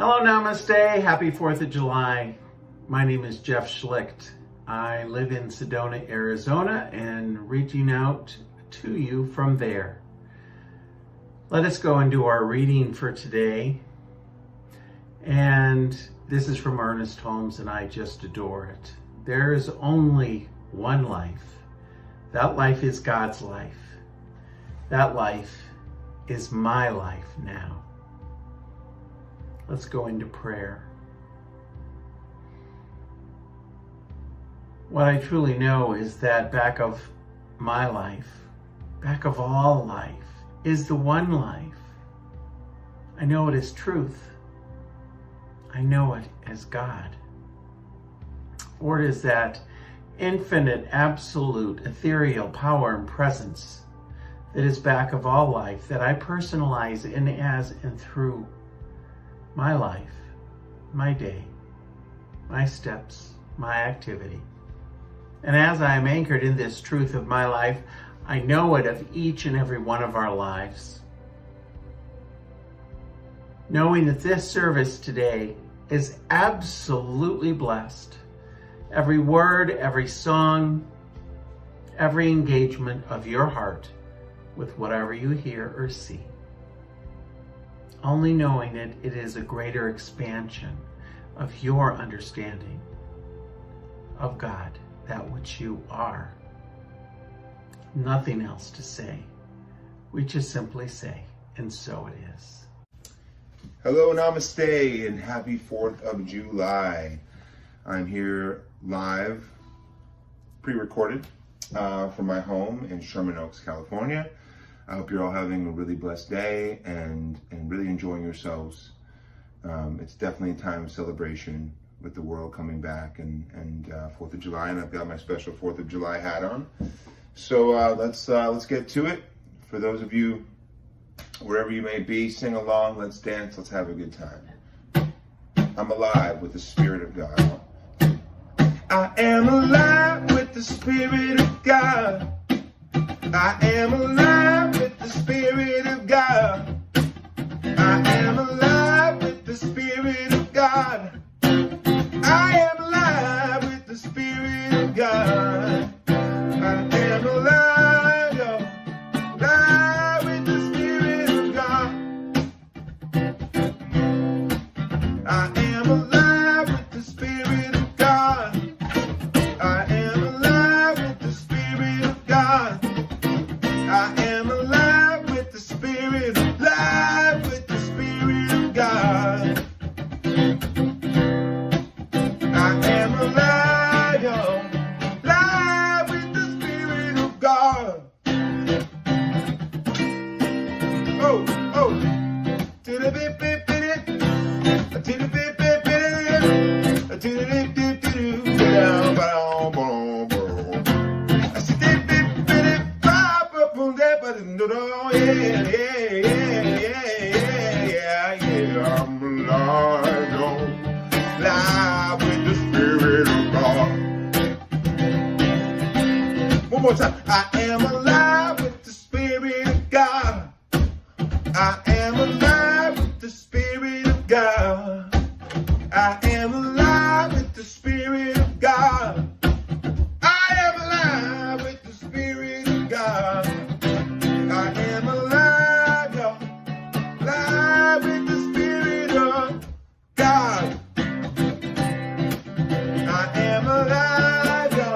Hello, namaste. Happy 4th of July. My name is Jeff Schlicht. I live in Sedona, Arizona, and reaching out to you from there. Let us go and do our reading for today. And this is from Ernest Holmes, and I just adore it. There is only one life. That life is God's life. That life is my life now. Let's go into prayer. What I truly know is that back of my life, back of all life, is the one life. I know it as truth. I know it as God. For it is that infinite, absolute, ethereal power and presence that is back of all life that I personalize in, as, and through my life, my day, my steps, my activity. And as I am anchored in this truth of my life, I know it of each and every one of our lives. Knowing that this service today is absolutely blessed. Every word, every song, every engagement of your heart with whatever you hear or see. Only knowing it is a greater expansion of your understanding of God, that which you are. Nothing else to say. We just simply say, and so it is. Hello, namaste, and happy 4th of July. I'm here live, pre-recorded from my home in Sherman Oaks, California. I hope you're all having a really blessed day and really enjoying yourselves. It's definitely a time of celebration with the world coming back and 4th of July, and I've got my special 4th of July hat on. So let's get to it. For those of you, wherever you may be, sing along, let's dance, let's have a good time. I'm alive with the Spirit of God. I am alive with the Spirit of God. I am alive with the Spirit of God. I am alive with the Spirit of God. I am alive with the Spirit of God. I am alive, yo, alive with the Spirit of God. I am alive with the Spirit of God. I am alive with the Spirit of God. I am alive with the Spirit, alive with the Spirit of God. I am alive, yo, alive with the Spirit of God. Oh, oh, to the bit, bit, bit, to the bit, bit, bit, to the bit, bit, bit, down, boom, boom, boom. I see that bit, bit, pop up on that, but no, yeah, yeah, yeah, yeah, yeah, yeah, I'm alive, yo, alive with the Spirit of God. One more time. I am alive with the Spirit of God. I am alive with the Spirit of God. I am alive with the Spirit of God. I am alive with the Spirit of God. I am alive, yo, alive with the Spirit of God. I am alive, yo,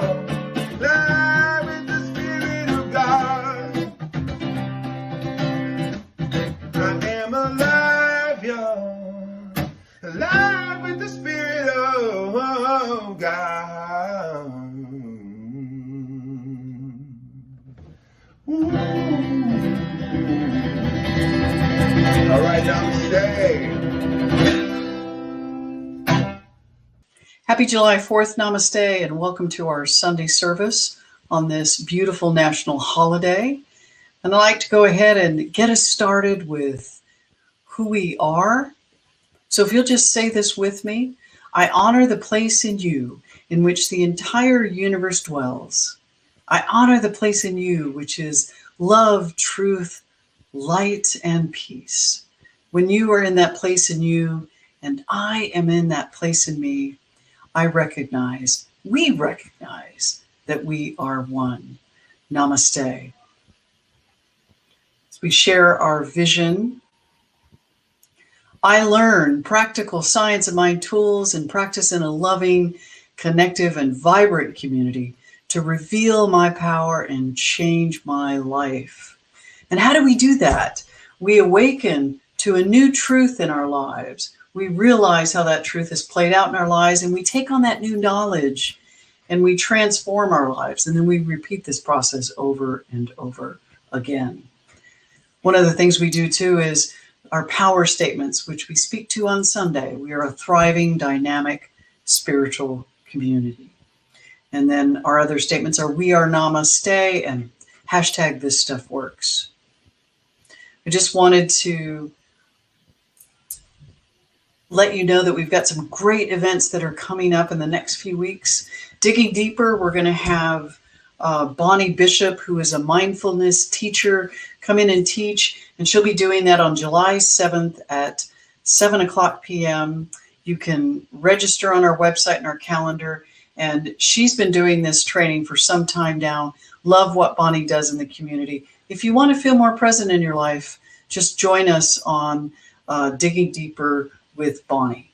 alive with the Spirit of God. I am alive, yo, alive with the Spirit of God. Ooh. All right, namaste. Happy July 4th, namaste, and welcome to our Sunday service on this beautiful national holiday. And I'd like to go ahead and get us started with who we are. So if you'll just say this with me, I honor the place in you in which the entire universe dwells. I honor the place in you which is love, truth, light, and peace. When you are in that place in you and I am in that place in me. We recognize that we are one. Namaste. As we share our vision, I learn practical science and mind tools and practice in a loving, connective, and vibrant community to reveal my power and change my life. And how do we do that? We awaken to a new truth in our lives. We realize how that truth is played out in our lives, and we take on that new knowledge and we transform our lives. And then we repeat this process over and over again. One of the things we do too is our power statements, which we speak to on Sunday. We are a thriving, dynamic, spiritual community. And then our other statements are, we are Namaste, and hashtag this stuff works. I just wanted to let you know that we've got some great events that are coming up in the next few weeks. Digging deeper, we're going to have Bonnie Bishop, who is a mindfulness teacher, come in and teach, and she'll be doing that on July 7th at 7:00 p.m. You can register on our website and our calendar, and she's been doing this training for some time now. Love what Bonnie does in the community. If you want to feel more present in your life, just join us on Digging Deeper with Bonnie.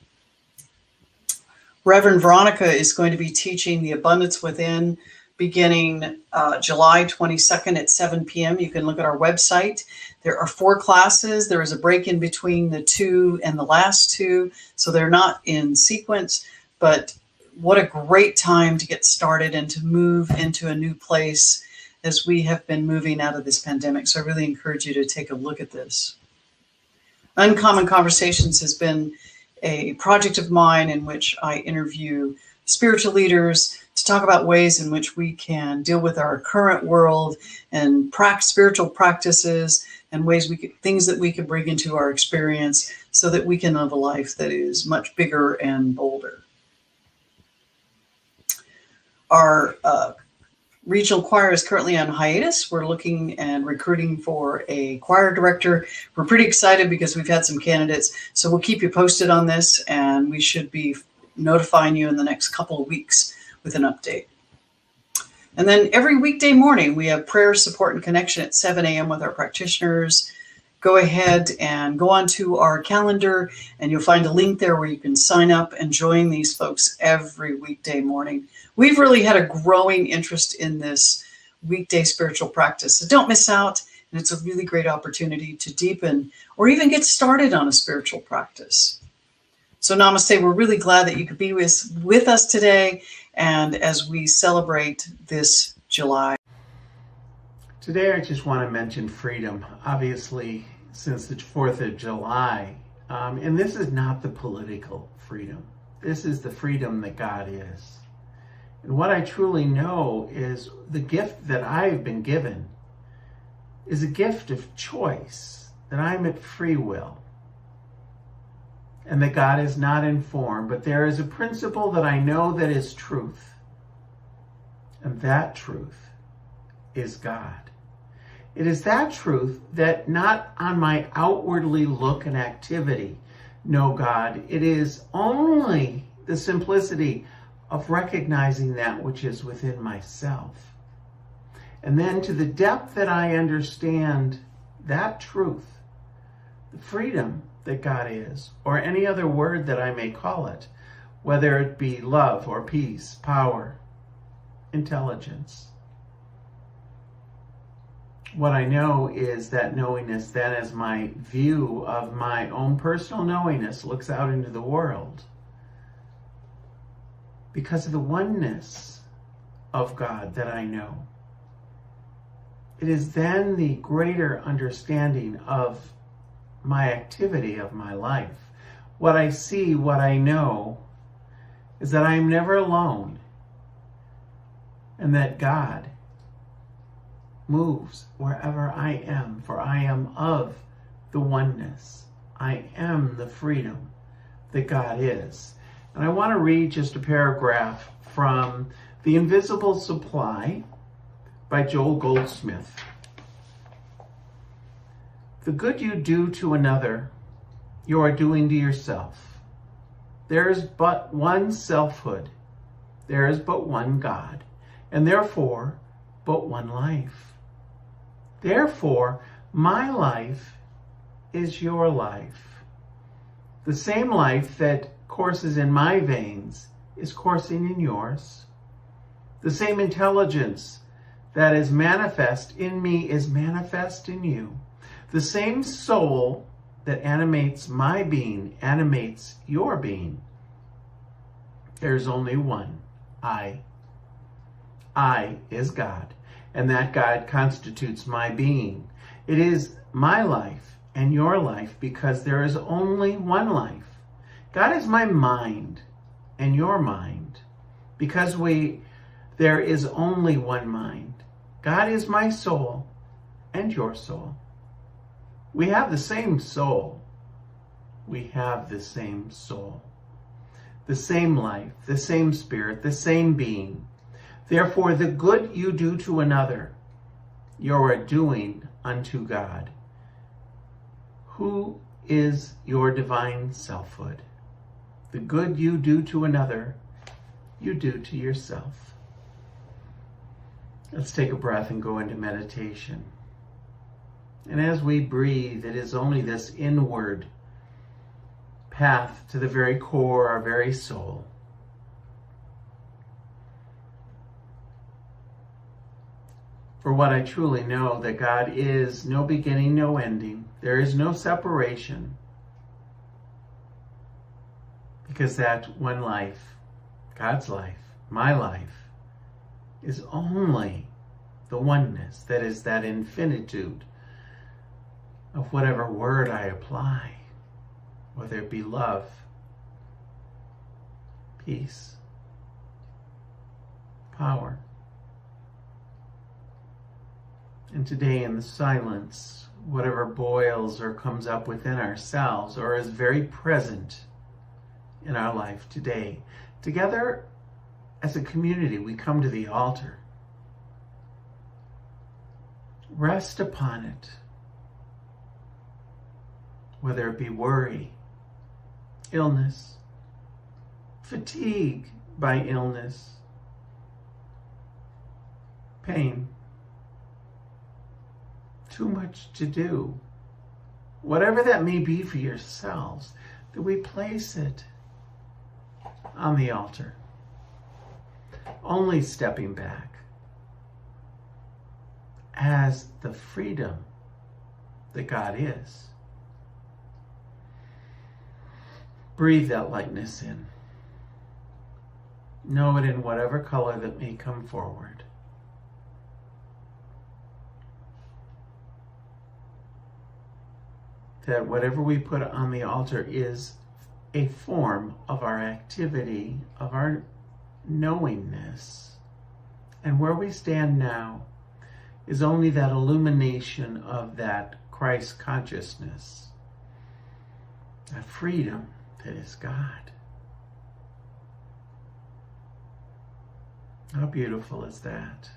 Reverend Veronica is going to be teaching The Abundance Within beginning July 22nd at 7 p.m. You can look at our website. There are 4 classes. There is a break in between the 2 and the last 2, so they're not in sequence, but what a great time to get started and to move into a new place as we have been moving out of this pandemic. So I really encourage you to take a look at this. Uncommon Conversations has been a project of mine in which I interview spiritual leaders to talk about ways in which we can deal with our current world and spiritual practices and things that we can bring into our experience so that we can live a life that is much bigger and bolder. Our regional choir is currently on hiatus. We're looking and recruiting for a choir director. We're pretty excited because we've had some candidates. So we'll keep you posted on this, and we should be notifying you in the next couple of weeks with an update. And then every weekday morning, we have prayer, support, and connection at 7 a.m. with our practitioners. Go ahead and go onto our calendar, and you'll find a link there where you can sign up and join these folks every weekday morning. We've really had a growing interest in this weekday spiritual practice, so don't miss out. And it's a really great opportunity to deepen or even get started on a spiritual practice. So namaste, we're really glad that you could be with us today, and as we celebrate this July. Today I just want to mention freedom, obviously, since the 4th of July. And this is not the political freedom. This is the freedom that God is. And what I truly know is the gift that I've been given is a gift of choice, that I'm at free will. And that God is not informed, but there is a principle that I know that is truth. And that truth is God. It is that truth that not on my outwardly look and activity know God. It is only the simplicity of recognizing that which is within myself. And then to the depth that I understand that truth, the freedom that God is, or any other word that I may call it, whether it be love or peace, power, intelligence. What I know is that knowingness, then as my view of my own personal knowingness looks out into the world, because of the oneness of God that I know, it is then the greater understanding of my activity of my life. What I see, what I know, is that I am never alone, and that God moves wherever I am, for I am of the oneness. I am the freedom that God is. And I want to read just a paragraph from The Invisible Supply by Joel Goldsmith. The good you do to another, you are doing to yourself. There is but one selfhood. There is but one God, and therefore but one life. Therefore, my life is your life. The same life that courses in my veins is coursing in yours. The same intelligence that is manifest in me is manifest in you. The same soul that animates my being animates your being. There's only one, I. I is God, and that God constitutes my being. It is my life and your life because there is only one life. God is my mind and your mind because there is only one mind. God is my soul and your soul. We have the same soul. We have the same soul. The same life, the same spirit, the same being. Therefore, the good you do to another, you are doing unto God, who is your divine selfhood. The good you do to another, you do to yourself. Let's take a breath and go into meditation. And as we breathe, it is only this inward path to the very core, our very soul. For what I truly know, that God is no beginning, no ending. There is no separation. Because that one life, God's life, my life, is only the oneness, that is that infinitude of whatever word I apply, whether it be love, peace, power. And today in the silence, whatever boils or comes up within ourselves or is very present in our life today, together as a community, we come to the altar. Rest upon it. Whether it be worry, illness, fatigue by illness, pain, too much to do, whatever that may be for yourselves, that we place it on the altar, only stepping back as the freedom that God is. Breathe that lightness in. Know it in whatever color that may come forward. That whatever we put on the altar is a form of our activity, of our knowingness. And where we stand now is only that illumination of that Christ consciousness, that freedom that is God. How beautiful is that?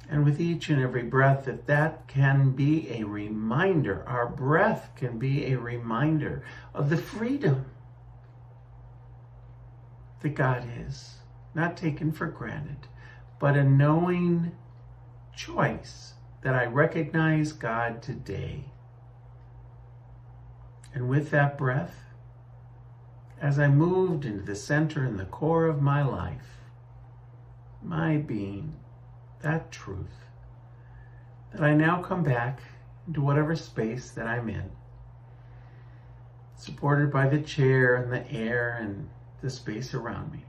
And with each and every breath, that can be a reminder, our breath can be a reminder of the freedom that God is, not taken for granted, but a knowing choice that I recognize God today. And with that breath, as I moved into the center and the core of my life, my being, that truth, that I now come back into whatever space that I'm in, supported by the chair and the air and the space around me,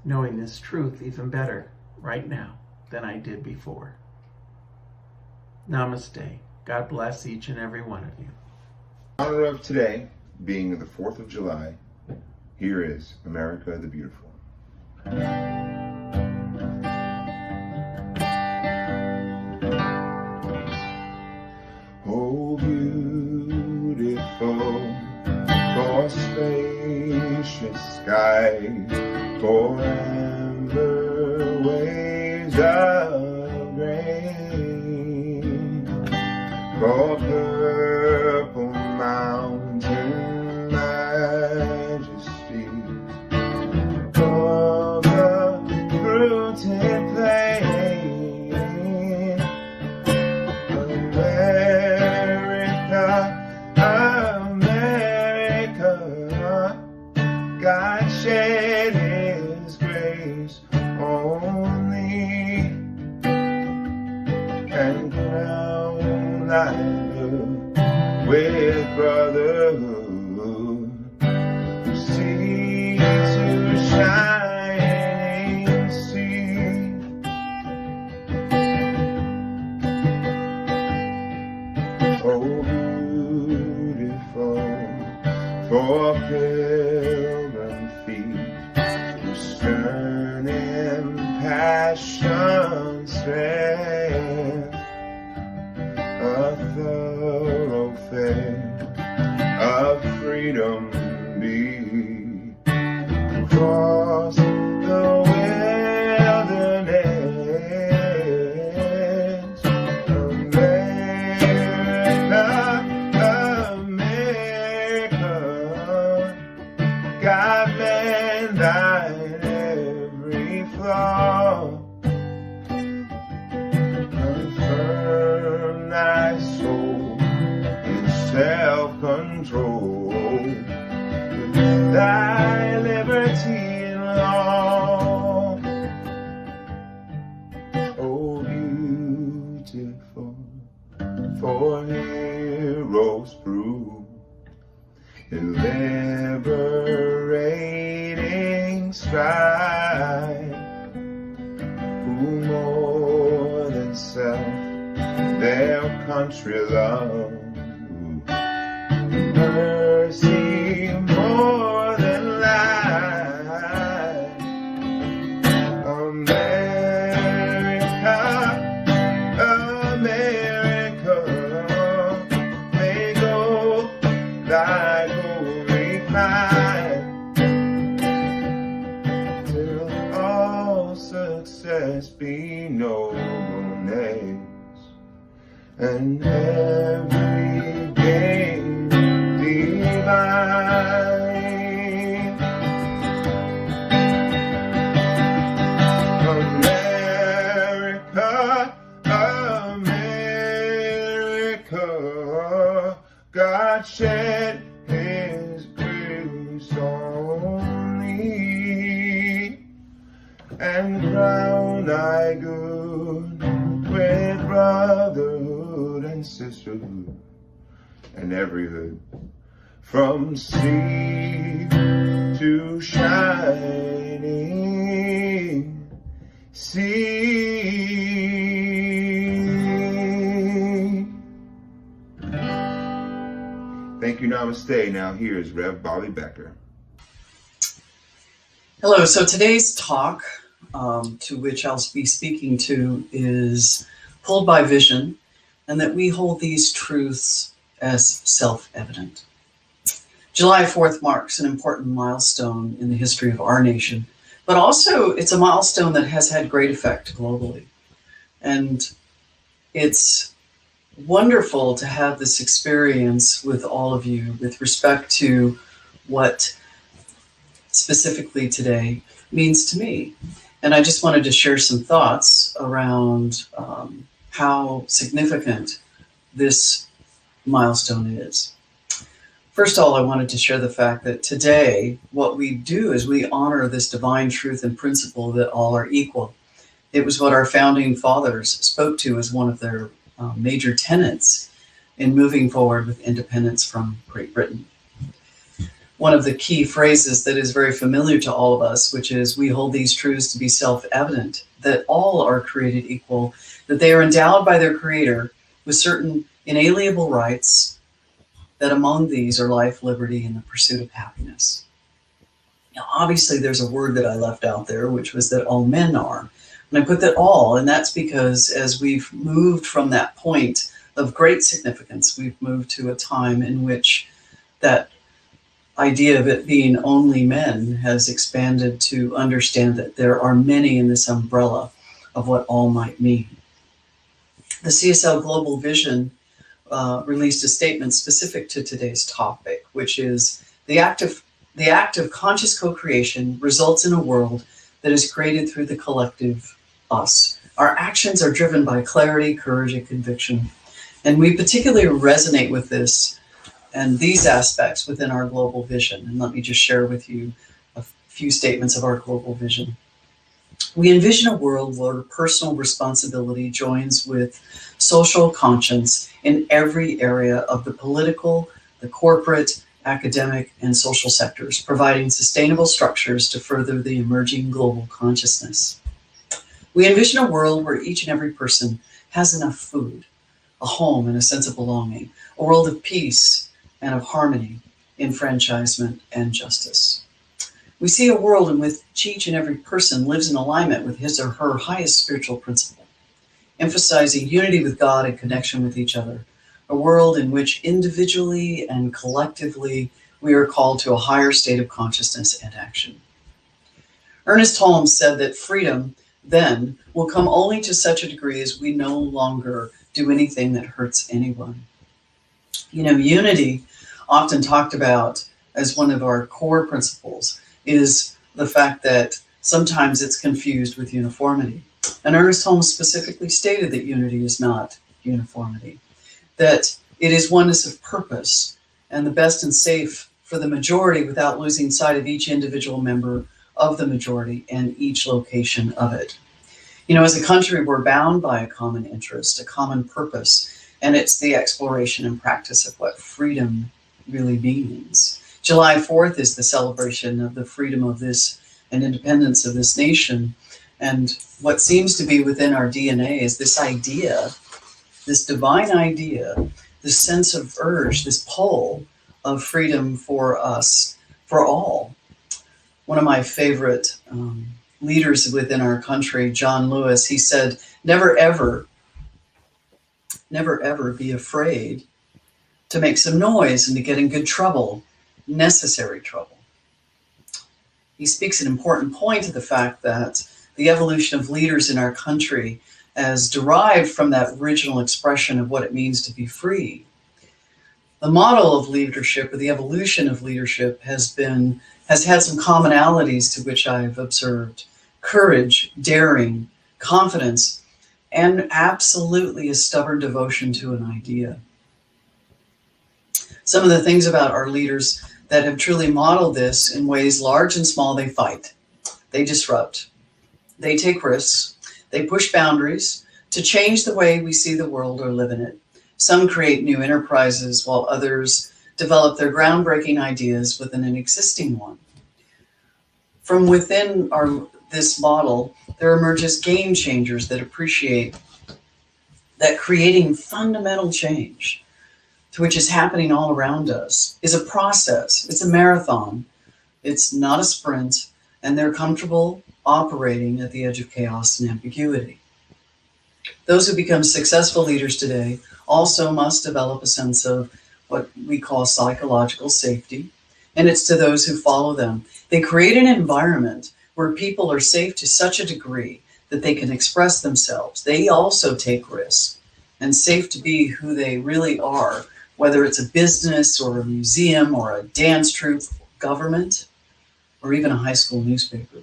knowing this truth even better right now than I did before. Namaste. God bless each and every one of you. In honor of today, being the 4th of July, here is America the Beautiful. Oh, beautiful, for spacious skies, for amber waves of grain, for purple mountains, sea to shining sea. Oh, beautiful for pilgrim feet whose stern impassioned strength a thoroughfare of freedom be. Across the wilderness, America, America, God man thine every flaw. Confirm thy soul in self-control, thy liberty and law. Oh, beautiful for heroes prove in liberating strife, who more than self their country love, mercy more than life. America, America, may go thy glory find, till all success be nobleness and every gain divine. America, America, God shed his grace on thee and crown thy good with brotherhood and sisterhood and everyhood, from sea to shining sea. Thank you, namaste. Now here's Rev Bobby Becker. Hello. So today's talk, to which I'll be speaking to, is pulled by vision, and that we hold these truths as self-evident. July 4th marks an important milestone in the history of our nation, but also it's a milestone that has had great effect globally. And it's wonderful to have this experience with all of you with respect to what specifically today means to me. And I just wanted to share some thoughts around how significant this milestone is. First of all, I wanted to share the fact that today, what we do is we honor this divine truth and principle that all are equal. It was what our founding fathers spoke to as one of their major tenets in moving forward with independence from Great Britain. One of the key phrases that is very familiar to all of us, which is, we hold these truths to be self-evident, that all are created equal, that they are endowed by their Creator with certain inalienable rights, that among these are life, liberty, and the pursuit of happiness. Now, obviously, there's a word that I left out there, which was that all men are. And I put that all, and that's because as we've moved from that point of great significance, we've moved to a time in which that idea of it being only men has expanded to understand that there are many in this umbrella of what all might mean. The CSL Global Vision released a statement specific to today's topic, which is the act of conscious co-creation results in a world that is created through the collective us. Our actions are driven by clarity, courage, and conviction. And we particularly resonate with this and these aspects within our global vision. And let me just share with you a few statements of our global vision. We envision a world where personal responsibility joins with social conscience in every area of the political, the corporate, academic, and social sectors, providing sustainable structures to further the emerging global consciousness. We envision a world where each and every person has enough food, a home and a sense of belonging, a world of peace and of harmony, enfranchisement, and justice. We see a world in which each and every person lives in alignment with his or her highest spiritual principle, emphasizing unity with God and connection with each other, a world in which individually and collectively we are called to a higher state of consciousness and action. Ernest Holmes said that freedom then will come only to such a degree as we no longer do anything that hurts anyone. You know, unity, often talked about as one of our core principles, is the fact that sometimes it's confused with uniformity. And Ernest Holmes specifically stated that unity is not uniformity, that it is oneness of purpose and the best and safe for the majority without losing sight of each individual member of the majority and each location of it. You know, as a country, we're bound by a common interest, a common purpose, and it's the exploration and practice of what freedom really means. July 4th is the celebration of the freedom of this and independence of this nation. And what seems to be within our DNA is this idea, this divine idea, this sense of urge, this pull of freedom for us, for all. One of my favorite leaders within our country, John Lewis, he said, never ever be afraid to make some noise and to get in good trouble, necessary trouble. He speaks an important point to the fact that the evolution of leaders in our country as derived from that original expression of what it means to be free. The model of leadership, or the evolution of leadership, has had some commonalities to which I've observed: courage, daring, confidence, and absolutely a stubborn devotion to an idea. Some of the things about our leaders that have truly modeled this in ways large and small: they fight, they disrupt, they take risks, they push boundaries to change the way we see the world or live in it. Some create new enterprises while others develop their groundbreaking ideas within an existing one. From within this model, there emerges game changers that appreciate that creating fundamental change, to which is happening all around us, is a process. It's a marathon. It's not a sprint, and they're comfortable operating at the edge of chaos and ambiguity. Those who become successful leaders today also must develop a sense of what we call psychological safety, and it's to those who follow them. They create an environment where people are safe to such a degree that they can express themselves. They also take risks, and safe to be who they really are, whether it's a business or a museum or a dance troupe, government, or even a high school newspaper.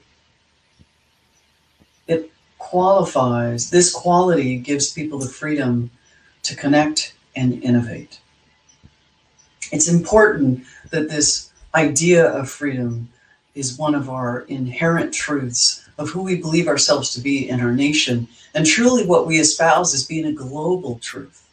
It qualifies, this quality gives people the freedom to connect and innovate. It's important that this idea of freedom is one of our inherent truths of who we believe ourselves to be in our nation, and truly what we espouse as being a global truth.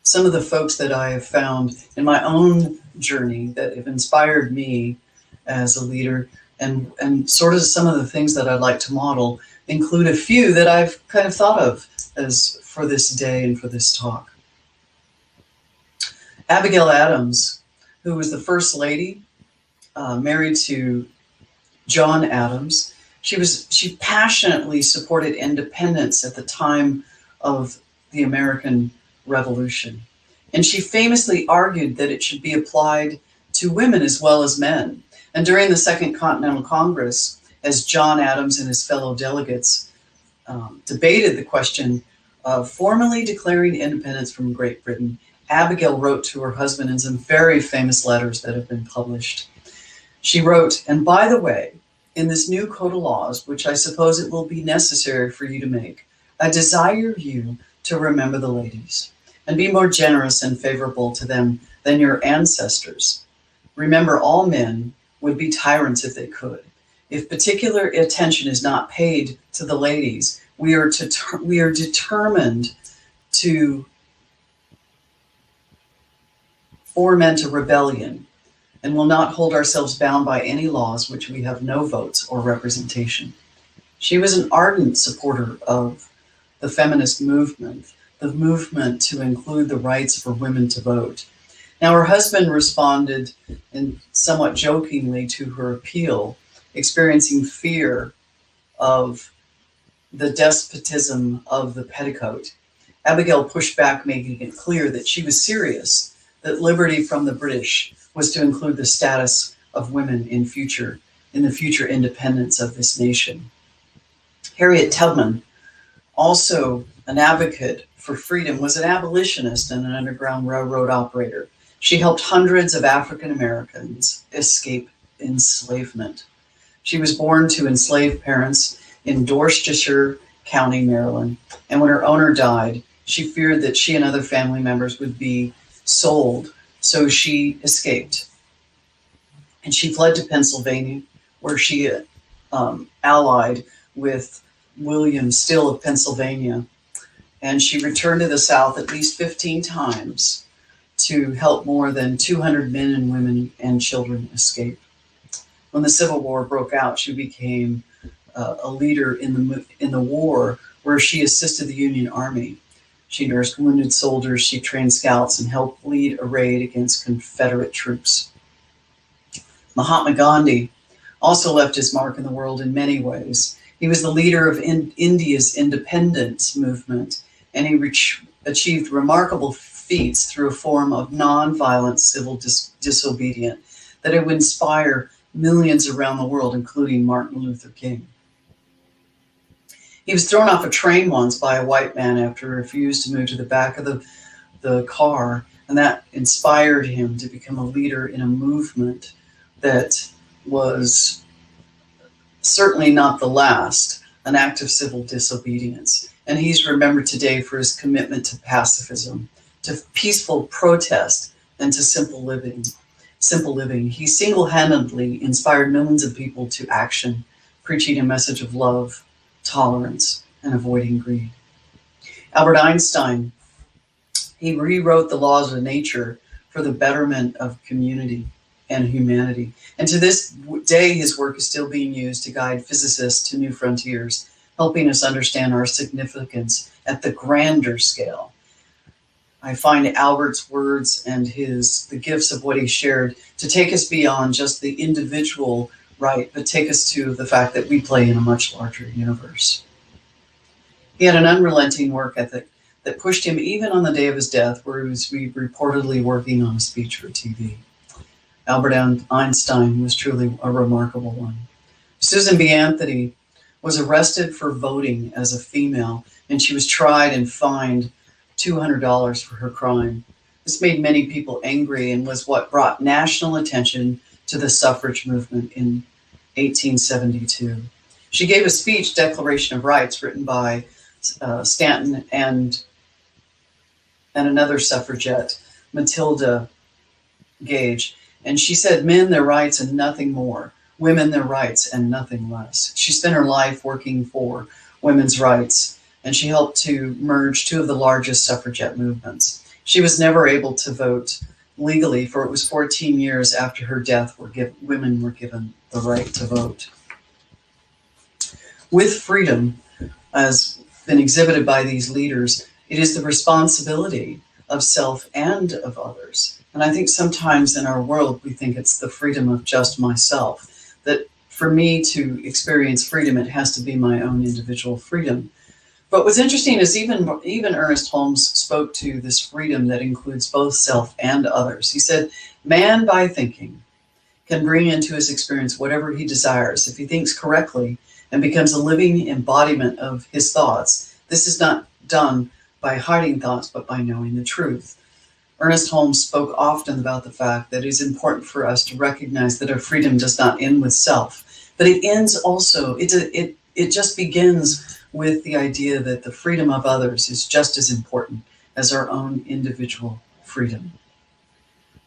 Some of the folks that I have found in my own journey that have inspired me as a leader, and sort of some of the things that I'd like to model, include a few that I've kind of thought of as for this day and for this talk. Abigail Adams, who was the first lady, married to John Adams. She passionately supported independence at the time of the American Revolution. And she famously argued that it should be applied to women as well as men. And during the Second Continental Congress, as John Adams and his fellow delegates debated the question of formally declaring independence from Great Britain, Abigail wrote to her husband in some very famous letters that have been published. She wrote, "And by the way, in this new code of laws, which I suppose it will be necessary for you to make, I desire you to remember the ladies and be more generous and favorable to them than your ancestors. Remember, all men would be tyrants if they could. If particular attention is not paid to the ladies, we are determined to foment a rebellion and will not hold ourselves bound by any laws which we have no votes or representation. She was an ardent supporter of the feminist movement, the movement to include the rights for women to vote. Now, her husband responded, and somewhat jokingly, to her appeal, experiencing fear of the despotism of the petticoat. Abigail pushed back, making it clear that she was serious, that liberty from the British was to include the status of women in the future independence of this nation. Harriet Tubman, also an advocate for freedom, was an abolitionist and an Underground Railroad operator. She helped hundreds of African Americans escape enslavement. She was born to enslaved parents in Dorsetshire County, Maryland, and when her owner died, she feared that she and other family members would be sold, so she escaped. And she fled to Pennsylvania, where she allied with William Still of Pennsylvania, and she returned to the South at least 15 times to help more than 200 men and women and children escape. When the Civil War broke out, she became a leader in the war, where she assisted the Union Army. She nursed wounded soldiers, she trained scouts, and helped lead a raid against Confederate troops. Mahatma Gandhi also left his mark in the world in many ways. He was the leader of India's independence movement, and he achieved remarkable feats through a form of nonviolent civil disobedience that it would inspire millions around the world, including Martin Luther King. He was thrown off a train once by a white man after he refused to move to the back of the car, and that inspired him to become a leader in a movement that was certainly not the last, an act of civil disobedience. And he's remembered today for his commitment to pacifism, to peaceful protest, and to simple living. He single-handedly inspired millions of people to action, preaching a message of love, tolerance, and avoiding greed. Albert Einstein, he rewrote the laws of nature for the betterment of community and humanity. And to this day, his work is still being used to guide physicists to new frontiers, helping us understand our significance at the grander scale. I find Albert's words and the gifts of what he shared to take us beyond just the individual right, but take us to the fact that we play in a much larger universe. He had an unrelenting work ethic that pushed him even on the day of his death, where he was reportedly working on a speech for TV. Albert Einstein was truly a remarkable one. Susan B. Anthony was arrested for voting as a female, and she was tried and fined $200 for her crime. This made many people angry and was what brought national attention to the suffrage movement in 1872. She gave a speech, Declaration of Rights, written by Stanton and another suffragette, Matilda Gage. And she said, men, their rights and nothing more. Women, their rights and nothing less. She spent her life working for women's rights, and she helped to merge two of the largest suffragette movements. She was never able to vote legally, for it was 14 years after her death women were given the right to vote. With freedom, as been exhibited by these leaders, it is the responsibility of self and of others. And I think sometimes in our world, we think it's the freedom of just myself, that for me to experience freedom, it has to be my own individual freedom. But what's interesting is even Ernest Holmes spoke to this freedom that includes both self and others. He said, man by thinking can bring into his experience whatever he desires. If he thinks correctly and becomes a living embodiment of his thoughts, this is not done by hiding thoughts, but by knowing the truth. Ernest Holmes spoke often about the fact that it is important for us to recognize that our freedom does not end with self, but it ends also, it just begins with the idea that the freedom of others is just as important as our own individual freedom.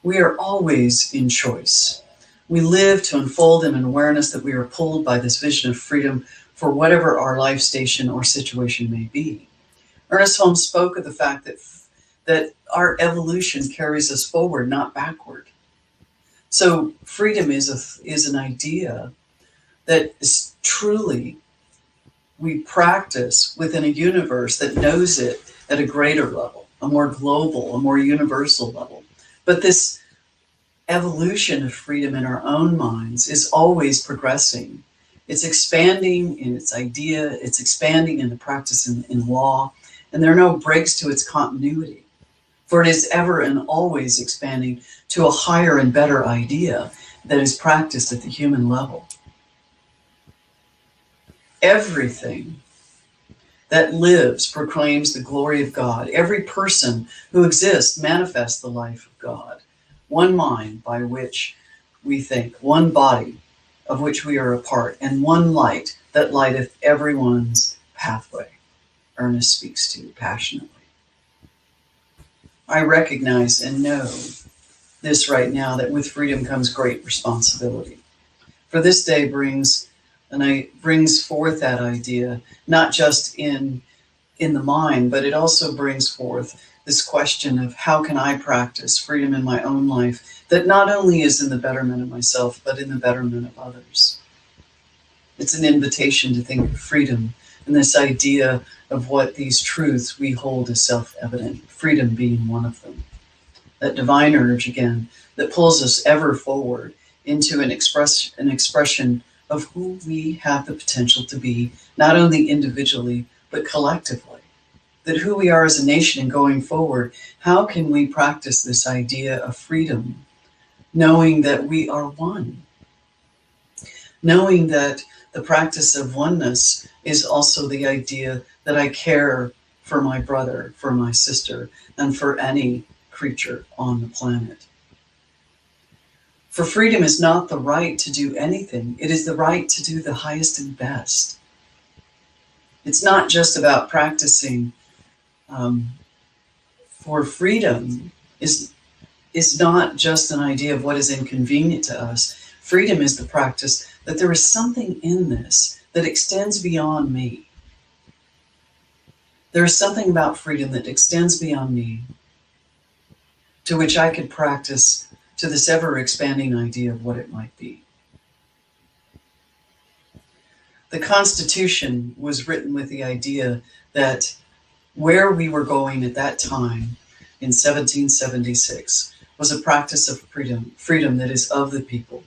We are always in choice. We live to unfold in an awareness that we are pulled by this vision of freedom for whatever our life station or situation may be. Ernest Holmes spoke of the fact that our evolution carries us forward, not backward. So freedom is an idea that is truly we practice within a universe that knows it at a greater level, a more global, a more universal level. But this evolution of freedom in our own minds is always progressing. It's expanding in its idea, it's expanding in the practice in law, and there are no breaks to its continuity. For it is ever and always expanding to a higher and better idea that is practiced at the human level. Everything that lives proclaims the glory of God. Every person who exists manifests the life of God. One mind by which we think, one body of which we are a part, and one light that lighteth everyone's pathway. Ernest speaks to passionately. I recognize and know this right now, that with freedom comes great responsibility. For this day brings forth that idea, not just in the mind, but it also brings forth this question of how can I practice freedom in my own life that not only is in the betterment of myself, but in the betterment of others. It's an invitation to think of freedom and this idea of what these truths we hold as self-evident, freedom being one of them. That divine urge, again, that pulls us ever forward into an expression of who we have the potential to be, not only individually, but collectively. That who we are as a nation and going forward, how can we practice this idea of freedom, knowing that we are one? Knowing that the practice of oneness is also the idea that I care for my brother, for my sister, and for any creature on the planet. For freedom is not the right to do anything. It is the right to do the highest and best. It's not just about practicing. For freedom is not just an idea of what is inconvenient to us. Freedom is the practice that there is something in this that extends beyond me. There is something about freedom that extends beyond me, to which I could practice to this ever-expanding idea of what it might be. The Constitution was written with the idea that where we were going at that time, in 1776, was a practice of freedom that is of the people,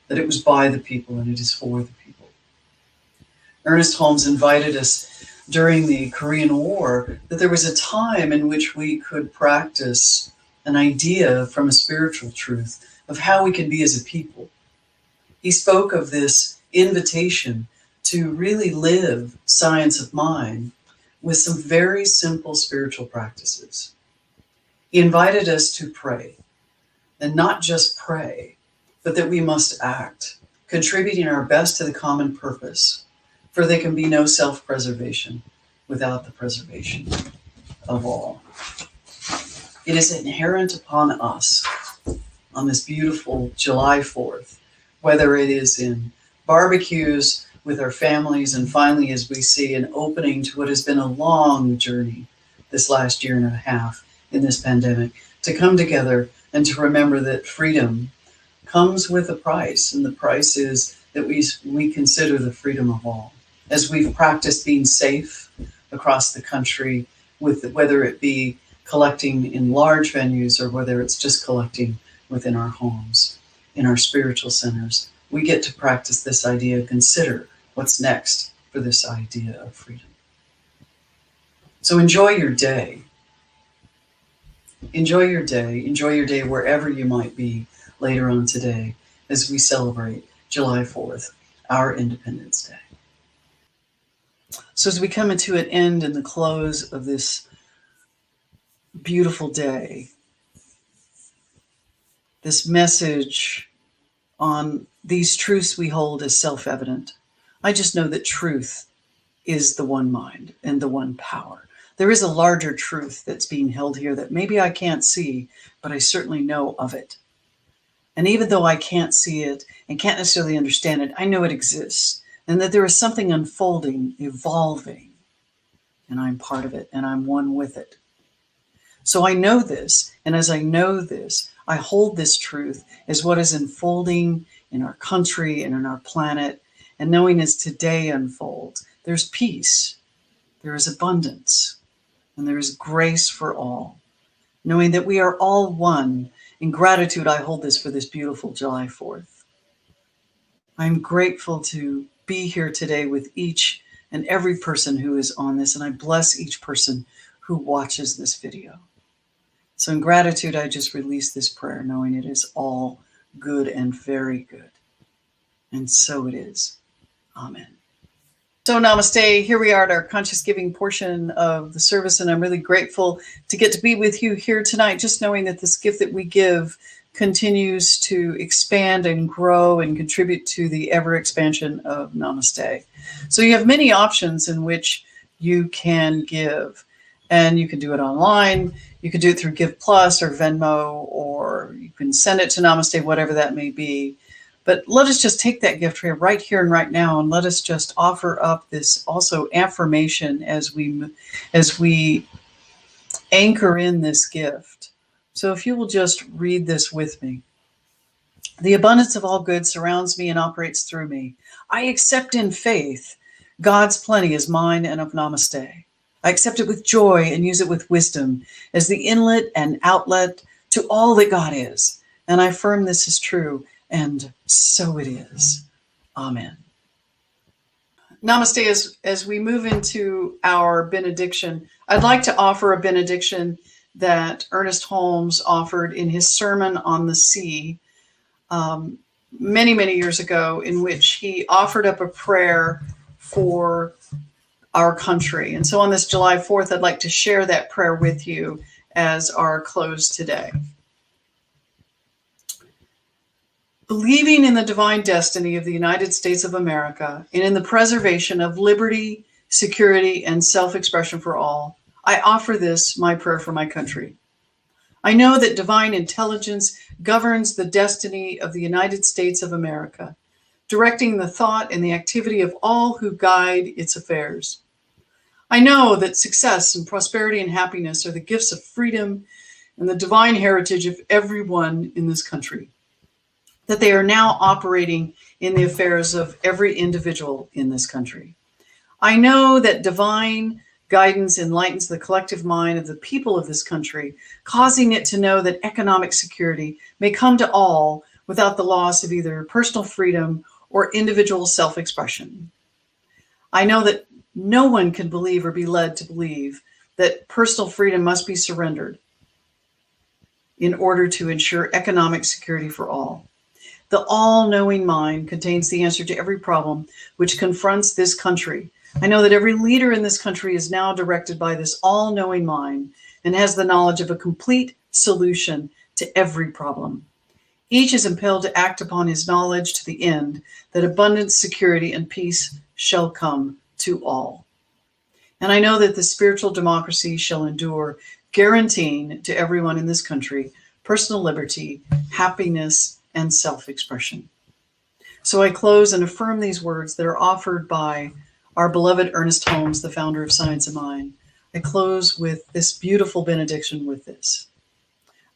that it was by the people and it is for the people. Ernest Holmes invited us during the Korean War that there was a time in which we could practice an idea from a spiritual truth of how we can be as a people. He spoke of this invitation to really live science of mind with some very simple spiritual practices. He invited us to pray, and not just pray, but that we must act, contributing our best to the common purpose, for there can be no self-preservation without the preservation of all. It is inherent upon us on this beautiful July 4th, whether it is in barbecues with our families, and finally, as we see, an opening to what has been a long journey this last year and a half in this pandemic, to come together and to remember that freedom comes with a price, and the price is that we consider the freedom of all. As we've practiced being safe across the country, with whether it be collecting in large venues or whether it's just collecting within our homes, in our spiritual centers, we get to practice this idea, consider what's next for this idea of freedom. So enjoy your day. Enjoy your day wherever you might be later on today as we celebrate July 4th, our Independence Day. So as we come into an end and the close of this beautiful day, this message on these truths we hold as self-evident, I just know that truth is the one mind and the one power. There is a larger truth that's being held here that maybe I can't see, but I certainly know of it. And even though I can't see it and can't necessarily understand it, I know it exists, and that there is something unfolding, evolving, and I'm part of it, and I'm one with it. So I know this, and as I know this, I hold this truth as what is unfolding in our country and in our planet, and knowing as today unfolds, there's peace, there is abundance, and there is grace for all. Knowing that we are all one. In gratitude, I hold this for this beautiful July 4th. I'm grateful to be here today with each and every person who is on this, and I bless each person who watches this video. So in gratitude, I just release this prayer, knowing it is all good and very good. And so it is. Amen. So namaste. Here we are at our conscious giving portion of the service, and I'm really grateful to get to be with you here tonight, just knowing that this gift that we give continues to expand and grow and contribute to the ever expansion of namaste. So you have many options in which you can give, and you can do it online. You can do it through Give Plus or Venmo, or you can send it to Namaste, whatever that may be. But let us just take that gift right here and right now, and let us just offer up this also affirmation as we anchor in this gift. So if you will just read this with me. The abundance of all good surrounds me and operates through me. I accept in faith God's plenty is mine and of Namaste. I accept it with joy and use it with wisdom as the inlet and outlet to all that God is. And I affirm this is true, and so it is. Amen. Namaste. As we move into our benediction, I'd like to offer a benediction that Ernest Holmes offered in his Sermon on the Sea many, many years ago, in which he offered up a prayer for our country. And so on this July 4th, I'd like to share that prayer with you as our close today. Believing in the divine destiny of the United States of America and in the preservation of liberty, security, and self-expression for all, I offer this, my prayer for my country. I know that divine intelligence governs the destiny of the United States of America, directing the thought and the activity of all who guide its affairs. I know that success and prosperity and happiness are the gifts of freedom and the divine heritage of everyone in this country, that they are now operating in the affairs of every individual in this country. I know that divine guidance enlightens the collective mind of the people of this country, causing it to know that economic security may come to all without the loss of either personal freedom or individual self-expression. I know that no one can believe or be led to believe that personal freedom must be surrendered in order to ensure economic security for all. The all-knowing mind contains the answer to every problem which confronts this country. I know that every leader in this country is now directed by this all-knowing mind and has the knowledge of a complete solution to every problem. Each is impelled to act upon his knowledge to the end that abundance, security, and peace shall come to all. And I know that the spiritual democracy shall endure, guaranteeing to everyone in this country personal liberty, happiness, and self-expression. So I close and affirm these words that are offered by our beloved Ernest Holmes, the founder of Science of Mind. I close with this beautiful benediction with this.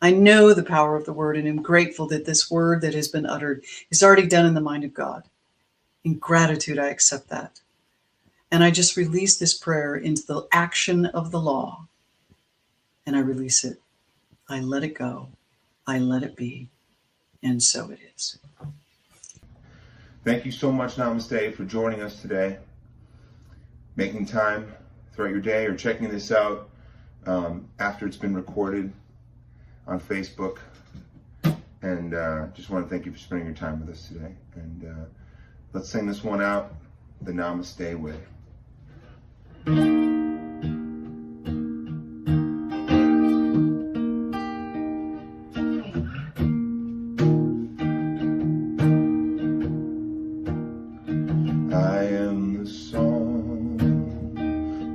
I know the power of the word and am grateful that this word that has been uttered is already done in the mind of God. In gratitude, I accept that. And I just release this prayer into the action of the law. And I release it. I let it go. I let it be. And so it is. Thank you so much, Namaste, for joining us today, making time throughout your day or checking this out after it's been recorded on Facebook. And just want to thank you for spending your time with us today. And let's sing this one out the Namaste way. I am the song,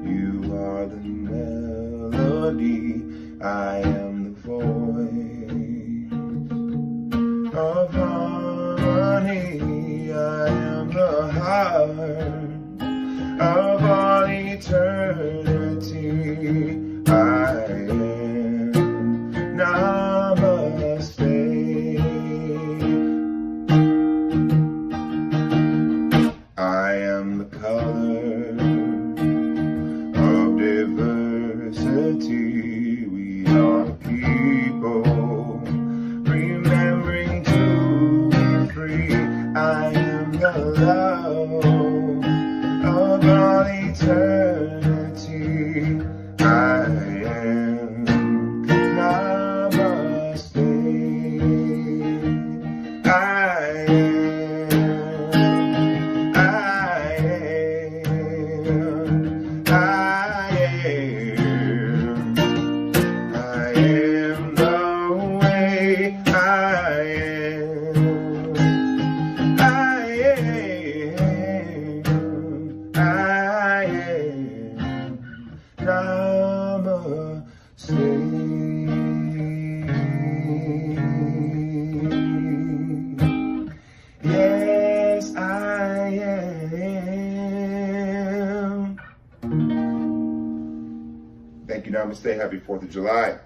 you are the melody, I am the voice of harmony, I am the heart of all eternity, I am Namaste. love of all eternity. I am Namaste. I am the way. I am Namaste. Yes, I am. Thank you, Namaste. Happy 4th of July.